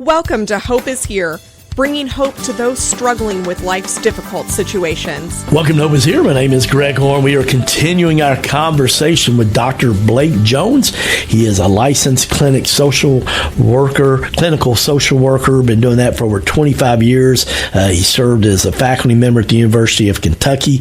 Welcome to Hope is Here, bringing hope to those struggling with life's difficult situations. Welcome to Hope is Here. My name is GregJHorn. We are continuing our conversation with Dr. Blake Jones. He is a licensed clinical social worker, been doing that for over 25 years. He served as a faculty member at the University of Kentucky.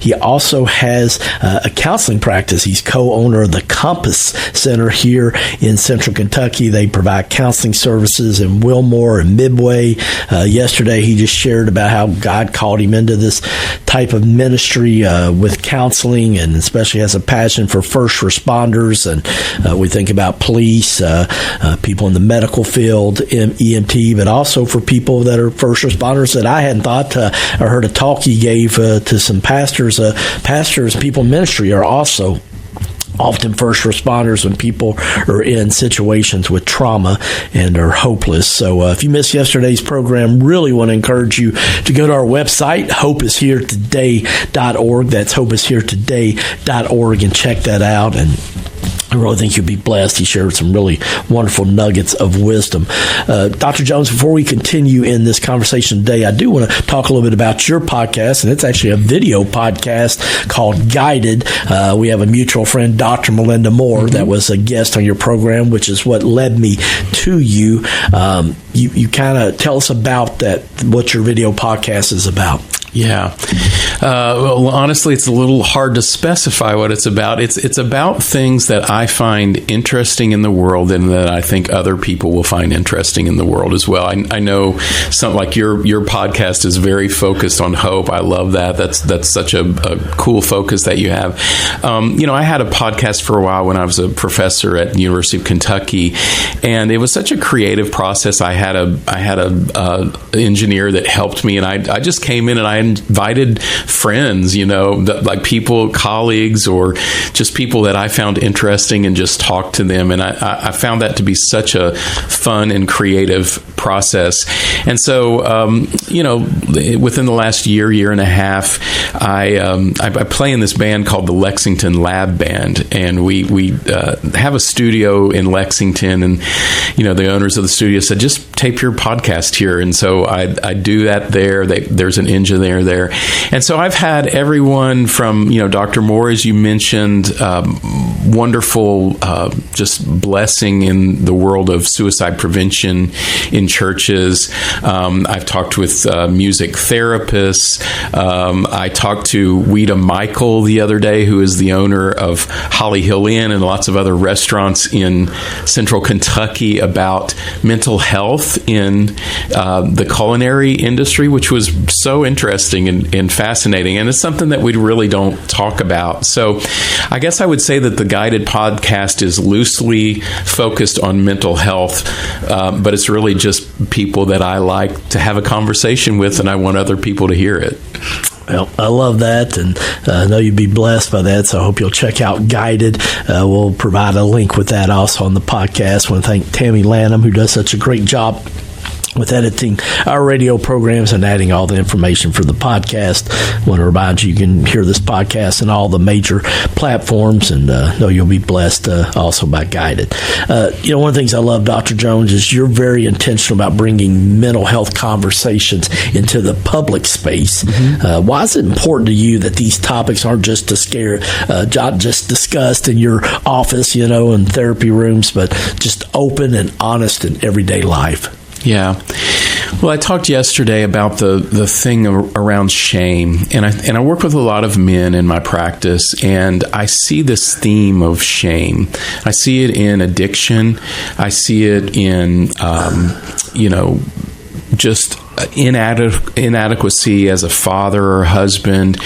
He also has a counseling practice. He's co-owner of the Compass Center here in Central Kentucky. They provide counseling services in Wilmore and Midway. Yesterday, he just shared about how God called him into this type of ministry with counseling, and especially has a passion for first responders. And we think about police, people in the medical field, EMT, but also for people that are first responders that I hadn't thought. I heard a talk he gave to some pastors. Pastors, people in ministry are also often first responders when people are in situations with trauma and are hopeless. So if you missed yesterday's program, really want to encourage you to go to our website, hopeisheretoday.org. That's hopeisheretoday.org, and check that out. And I really think you'll be blessed. He shared some really wonderful nuggets of wisdom. Dr. Jones, before we continue in this conversation today, I do want to talk a little bit about your podcast, and it's actually a video podcast called Guided. We have a mutual friend, Dr. Melinda Moore, that was a guest on your program, which is what led me to you. You kind of tell us about that, what your video podcast is about. Yeah. Well, honestly, it's a little hard to specify what it's about. It's about things that I find interesting in the world and that I think other people will find interesting in the world as well. I know something like your podcast is very focused on hope. I love that. That's such a cool focus that you have. I had a podcast for a while when I was a professor at the University of Kentucky, and it was such a creative process. I had a engineer that helped me, and I just came in and I invited friends, like people, colleagues, or just people that I found interesting, and just talked to them. And I found that to be such a fun and creative process. And so, within the last year and a half, I play in this band called the Lexington Lab Band, and we have a studio in Lexington, and the owners of the studio said, just tape your podcast here. And so I do that there. There's an engineer there. And so I've had everyone from, Dr. Moore, as you mentioned, wonderful, just blessing in the world of suicide prevention in churches. I've talked with music therapists. I talked to Weta Michael the other day, who is the owner of Holly Hill Inn and lots of other restaurants in Central Kentucky, about mental health in the culinary industry, which was so interesting and fascinating. And it's something that we really don't talk about. So I guess I would say that the Guided podcast is loosely focused on mental health, but it's really just people that I like to have a conversation with, and I want other people to hear it. Well, I love that, and I know you'd be blessed by that, so I hope you'll check out Guided. We'll provide a link with that also on the podcast. I want to thank Tammy Lanham, who does such a great job with editing our radio programs and adding all the information for the podcast. I want to remind you, you can hear this podcast in all the major platforms, and know you'll be blessed also by Guided. One of the things I love, Dr. Jones, is you're very intentional about bringing mental health conversations into the public space. Why is it important to you that these topics aren't just just discussed in your office, in therapy rooms, but just open and honest in everyday life? Yeah. Well, I talked yesterday about the thing around shame, and I work with a lot of men in my practice, and I see this theme of shame. I see it in addiction. I see it in, just inadequacy as a father or husband.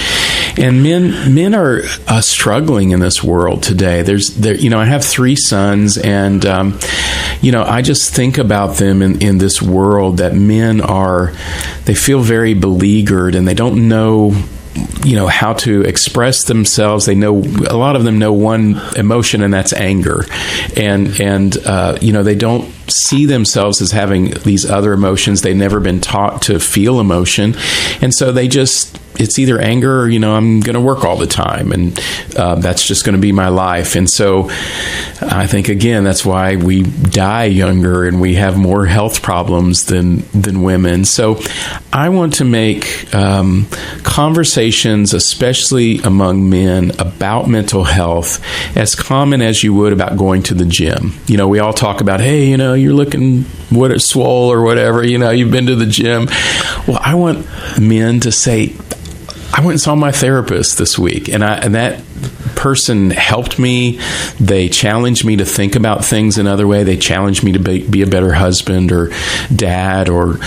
And men are struggling in this world today. I have 3 sons, and I just think about them in this world, that men they feel very beleaguered, and they don't know how to express themselves. A lot of them know one emotion, and that's anger. And they don't see themselves as having these other emotions. They've never been taught to feel emotion. And so they just it's either anger or, I'm going to work all the time, and that's just going to be my life. And so I think, again, that's why we die younger and we have more health problems than women. So I want to make conversations, especially among men, about mental health as common as you would about going to the gym. We all talk about, hey, you're looking swole or whatever, you've been to the gym. Well, I want men to say, I went and saw my therapist this week, and that person helped me. They challenged me to think about things another way. They challenged me to be a better husband or dad or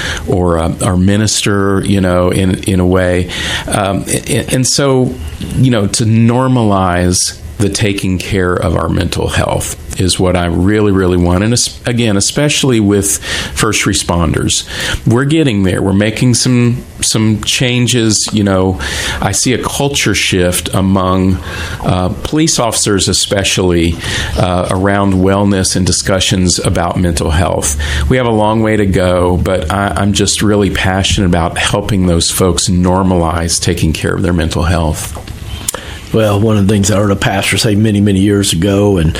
minister, in a way. And so, to normalize the taking care of our mental health is what I really, really want. And again, especially with first responders, we're getting there. We're making some changes. I see a culture shift among police officers, especially around wellness and discussions about mental health. We have a long way to go, but I'm just really passionate about helping those folks normalize taking care of their mental health. Well, one of the things I heard a pastor say many, many years ago, and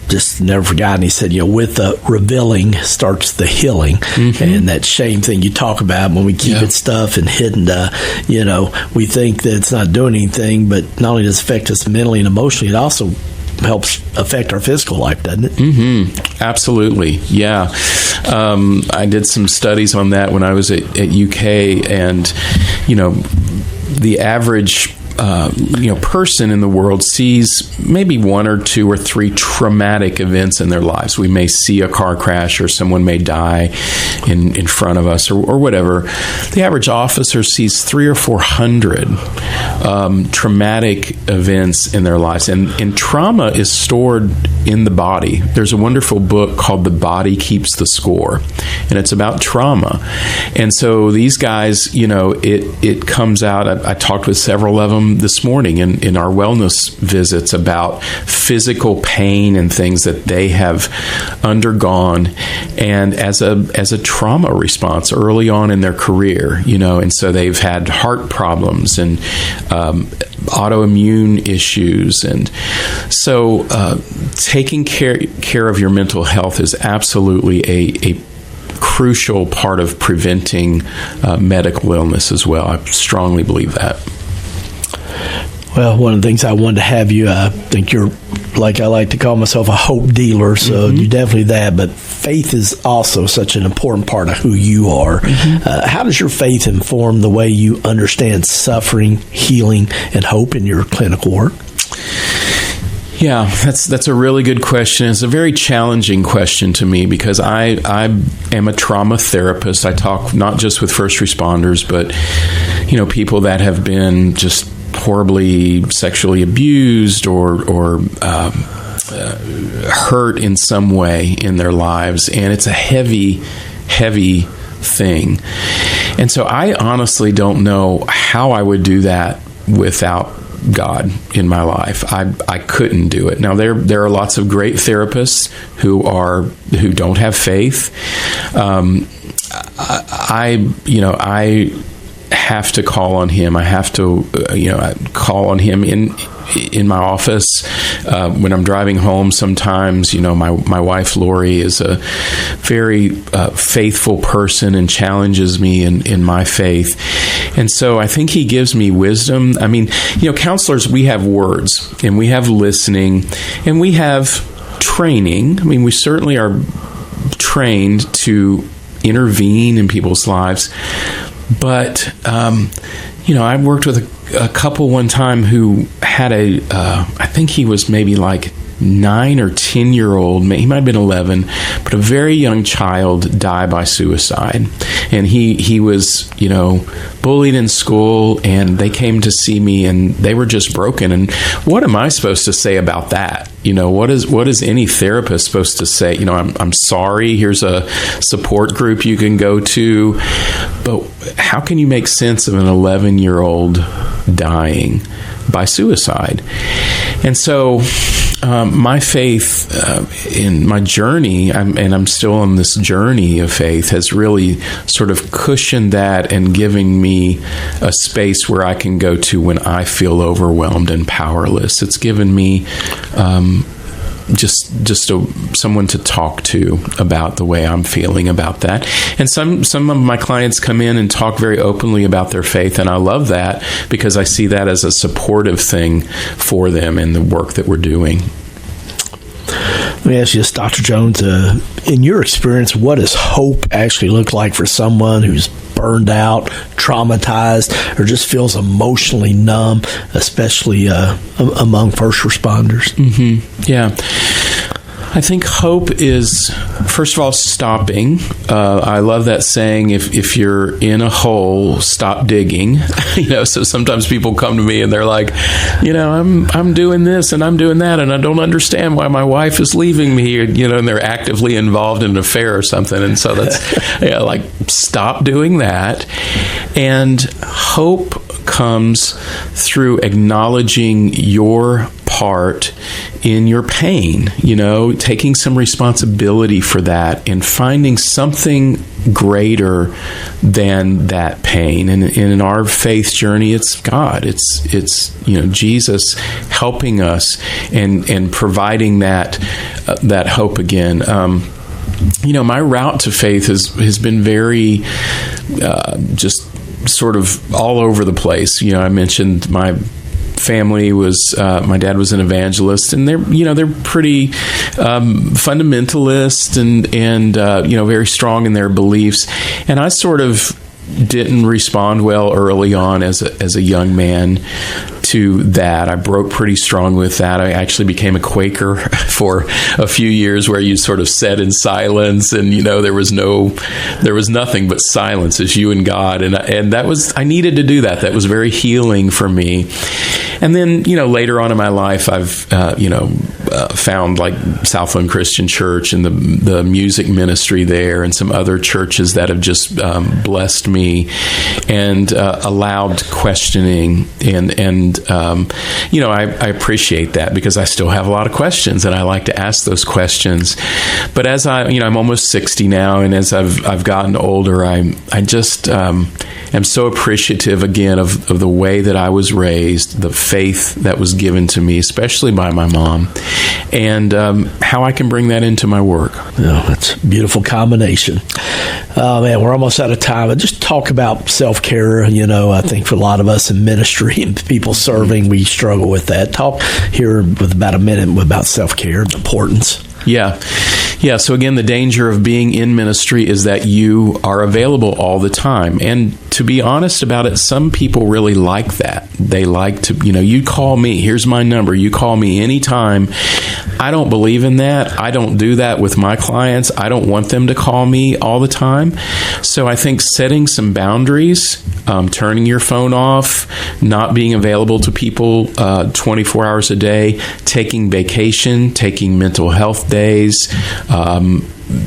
just never forgotten, he said, with the revealing starts the healing. Mm-hmm. And that shame thing you talk about, when we keep it stuff and hidden, we think that it's not doing anything, but not only does it affect us mentally and emotionally, it also helps affect our physical life, doesn't it? Mm-hmm. Absolutely. Yeah. I did some studies on that when I was at UK, and, the average person in the world sees maybe one or two or three traumatic events in their lives. We may see a car crash, or someone may die in front of us, or whatever. The average officer sees 300 or 400 traumatic events in their lives, and trauma is stored in the body. There's a wonderful book called The Body Keeps the Score, and it's about trauma. And so these guys, it comes out. I talked with several of them this morning in our wellness visits about physical pain and things that they have undergone, and as a trauma response early on in their career, and so they've had heart problems and autoimmune issues. And so taking care of your mental health is absolutely a crucial part of preventing medical illness as well. I strongly believe that. Well, one of the things I wanted to have you, I think you're, like I like to call myself, a hope dealer, so you're definitely that, but faith is also such an important part of who you are. How does your faith inform the way you understand suffering, healing, and hope in your clinical work? Yeah, that's a really good question. It's a very challenging question to me, because I am a trauma therapist. I talk not just with first responders, but people that have been just horribly sexually abused or hurt in some way in their lives, and it's a heavy thing. And so I honestly don't know how I would do that without God in my life. I couldn't do it. Now there are lots of great therapists who don't have faith. I have to call on Him. I have to I call on Him in my office when I'm driving home. Sometimes my wife Lori is a very faithful person and challenges me in my faith, and so I think He gives me wisdom. I mean, counselors, we have words, and we have listening, and we have training. I mean, we certainly are trained to intervene in people's lives. But, I worked with a couple one time who had I think he was maybe like 9 or 10-year-old, he might have been 11, but a very young child died by suicide. And he was, bullied in school, and they came to see me, and they were just broken. And what am I supposed to say about that? What is any therapist supposed to say? I'm sorry, here's a support group you can go to. But how can you make sense of an 11-year-old dying by suicide? And so My faith in my journey, and I'm still on this journey of faith, has really sort of cushioned that and giving me a space where I can go to when I feel overwhelmed and powerless. It's given me someone to talk to about the way I'm feeling about that. And some of my clients come in and talk very openly about their faith, and I love that because I see that as a supportive thing for them in the work that we're doing. Let me ask you this, Dr. Jones. In your experience, what does hope actually look like for someone who's burned out, traumatized, or just feels emotionally numb, especially among first responders? Mm-hmm. Yeah. I think hope is, first of all, stopping. I love that saying, if you're in a hole, stop digging. So sometimes people come to me and they're like, I'm doing this and I'm doing that, and I don't understand why my wife is leaving me, and they're actively involved in an affair or something. And so that's, stop doing that. And hope comes through acknowledging your part in your pain, taking some responsibility for that and finding something greater than that pain. And in our faith journey, it's God. It's Jesus helping us and providing that hope again. My route to faith has been very just sort of all over the place. I mentioned my family was my dad was an evangelist, and they're pretty fundamentalist and very strong in their beliefs, and I sort of didn't respond well early on as a young man to that. I broke pretty strong with that. I actually became a Quaker for a few years, where you sort of sat in silence, and there was nothing but silence, as you and God, and that was, I needed to do that. That was very healing for me. And then later on in my life, I've found like Southland Christian Church and the music ministry there, and some other churches that have just blessed me and allowed questioning, and I appreciate that, because I still have a lot of questions and I like to ask those questions. But as I'm almost 60 now, and as I've gotten older, I just am so appreciative again of the way that I was raised, the faith that was given to me, especially by my mom, and how I can bring that into my work. Oh, that's a beautiful combination. Man, we're almost out of time. Just talk about self-care. I think for a lot of us in ministry and people serving, we struggle with that. Talk here with about a minute about self-care, the importance. Yeah. So again, the danger of being in ministry is that you are available all the time. And to be honest about it, some people really like that. They like to, you call me, here's my number, you call me anytime. I don't believe in that. I don't do that with my clients. I don't want them to call me all the time. So I think setting some boundaries, turning your phone off, not being available to people 24 hours a day, taking vacation, taking mental health days,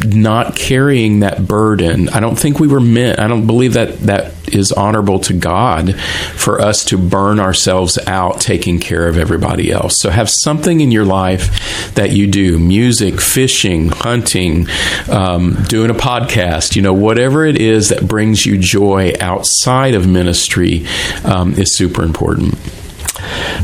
not carrying that burden. I don't think we were meant, I don't believe that is honorable to God for us to burn ourselves out taking care of everybody else. So have something in your life that you do, music, fishing, hunting, doing a podcast, whatever it is that brings you joy outside of ministry is super important.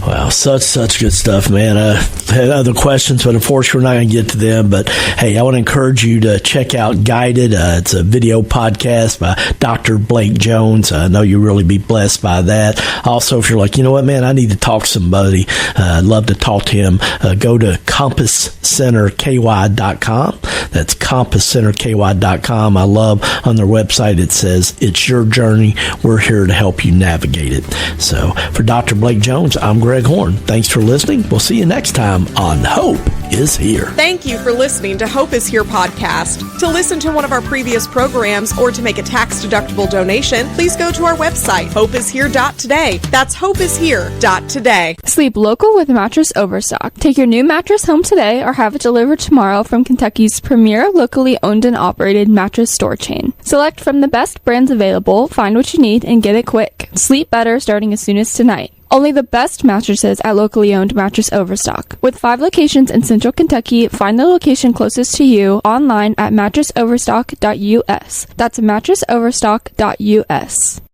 Wow, such good stuff, man. I had other questions, but unfortunately we're not going to get to them. But hey, I want to encourage you to check out Guided. It's a video podcast by Dr. Blake Jones. I know you'll really be blessed by that. Also, if you're like, man, I need to talk to somebody, I'd love to talk to him. Go to compasscenterky.com. That's compasscenterky.com. I love on their website, it says, it's your journey. We're here to help you navigate it. So for Dr. Blake Jones, I'm GregJHorn. Thanks for listening. We'll see you next time on Hope is Here. Thank you for listening to Hope is Here podcast. To listen to one of our previous programs or to make a tax-deductible donation, please go to our website, hopeishere.today. That's hopeishere.today. Sleep local with Mattress Overstock. Take your new mattress home today or have it delivered tomorrow from Kentucky's premier locally owned and operated mattress store chain. Select from the best brands available, find what you need, and get it quick. Sleep better starting as soon as tonight. Only the best mattresses at locally owned Mattress Overstock. With 5 locations in Central Kentucky, find the location closest to you online at mattressoverstock.us. That's mattressoverstock.us.